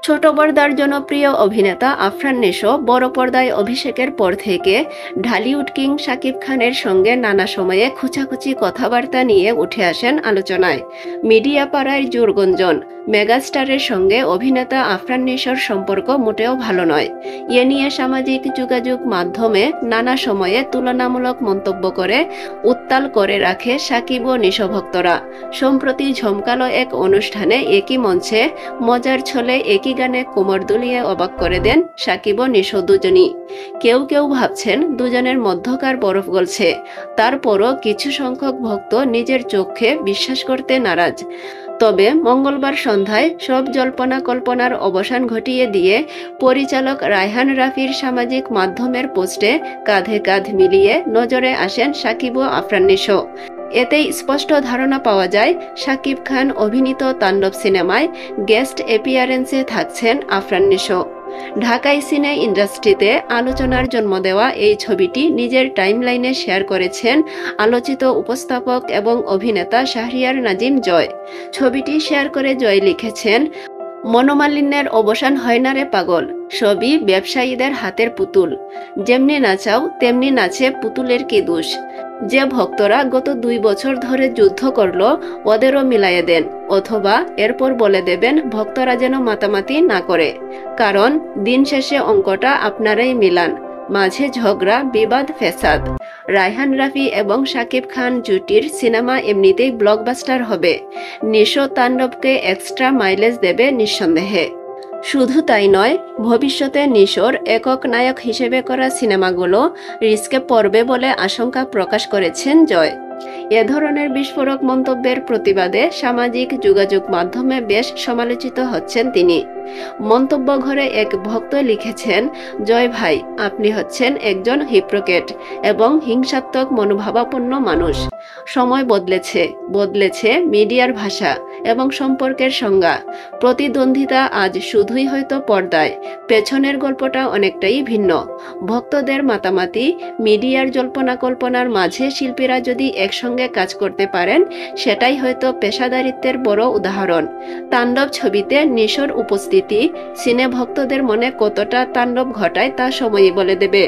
ছোট পর্দার জনপ্রিয় অভিনেতা আফরান নিশো বড় পর্দায় অভিষেকের পর থেকে ঢালিউড কিং শাকিব খানের সঙ্গে নানা সময়ে খুচাখুচি কথাবার্তা নিয়ে উঠে আসেন আলোচনায়। মিডিয়া পাড়ায় জোর গুঞ্জন, মেগাস্টারের সঙ্গে অভিনেতা আফরান নিশোর সম্পর্ক মোটেও ভালো নয়। এ নিয়ে সামাজিক যোগাযোগ মাধ্যমে নানা সময়ে তুলনামূলক মন্তব্য করে উত্তাল করে রাখে শাকিব ও নিশো ভক্তরা। সম্প্রতি ঝমকালো এক অনুষ্ঠানে একই মঞ্চে মজার ছলে একই গানে কোমর দুলিয়ে অবাক করে দেন শাকিব ও নিশো দুজনই। কেউ কেউ ভাবছেন দুজনের মধ্যকার বরফ গলছে, তারপরও কিছু সংখ্যক ভক্ত নিজের চোখে বিশ্বাস করতে নারাজ। তবে মঙ্গলবার সন্ধ্যায় সব জল্পনা কল্পনার অবসান ঘটিয়ে দিয়ে পরিচালক রায়হান রাফির সামাজিক মাধ্যমের পোস্টে কাঁধে কাঁধ মিলিয়ে নজরে আসেন শাকিব ও আফরান নিশো। এতেই স্পষ্ট ধারণা পাওয়া যায় শাকিব খান অভিনীত তাণ্ডব সিনেমায় গেস্ট অ্যাপিয়ারেন্সে থাকছেন আফরান নিশো। ঢাকায় সিনে ইন্ডাস্ট্রিতে আলোচনার জন্ম দেওয়া এই ছবিটি নিজের টাইমলাইনে শেয়ার করেছেন আলোচিত উপস্থাপক এবং অভিনেতা শাহরিয়ার নাজিম জয়। ছবিটি শেয়ার করে জয় লিখেছেন, মনোমালিন্যের অবসান হয় না রে পাগল, সবই ব্যবসায়ীদের হাতের পুতুল। যেমনি নাচাও তেমনি নাচে পুতুলের কি দোষ। যে ভক্তরা গত 2 বছর ধরে যুদ্ধ করলো ওদেরও মিলাইয়ে দেন, অথবা এরপর বলে দেবেন ভক্তরা যেন মাতামাতি না করে, কারণ দিন শেষে অঙ্কটা আপনারাই মিলান, মাঝে ঝগড়া বিবাদ ফেসাদ। রায়হান রাফি এবং শাকিব খান জুটির সিনেমা এমনিতেই ব্লকবাস্টার হবে। নিশো তাণ্ডবকে এক্সট্রা মাইলেজ দেবে নিঃসন্দেহে। শুধু তাই নয়, ভবিষ্যতে নিশোর একক নায়ক হিসেবে করা সিনেমাগুলো রিস্কে পড়বে বলে আশঙ্কা প্রকাশ করেছেন জয়। এ ধরনের বিস্ফোরক মন্তব্যের প্রতিবাদে সামাজিক যোগাযোগ মাধ্যমে বেশ সমালোচিত হচ্ছেন তিনি। মন্তব্য ঘরে এক ভক্ত লিখেছেন, জয় ভাই, আপনি হচ্ছেন একজন হিপ্রোকেট এবং হিংসাত্মক মনোভাবাপন্ন মানুষ। সময় বদলেছে মিডিয়ার ভাষা এবং সম্পর্কের সংজ্ঞা। প্রতিদ্বন্দ্বিতা আজ শুধুই হয়তো পর্দায়, পেছনের গল্পটা অনেকটাই ভিন্ন। ভক্তদের মাতামাতি, মিডিয়ার জল্পনা কল্পনার মাঝে শিল্পীরা যদি একসঙ্গে কাজ করতে পারেন, সেটাই হয়তো পেশাদারিত্বের বড় উদাহরণ। তাণ্ডব ছবিতে নিশোর উপস্থিতি সিনে ভক্তদের মনে কতটা তাণ্ডব ঘটায় তা সময়ই বলে দেবে।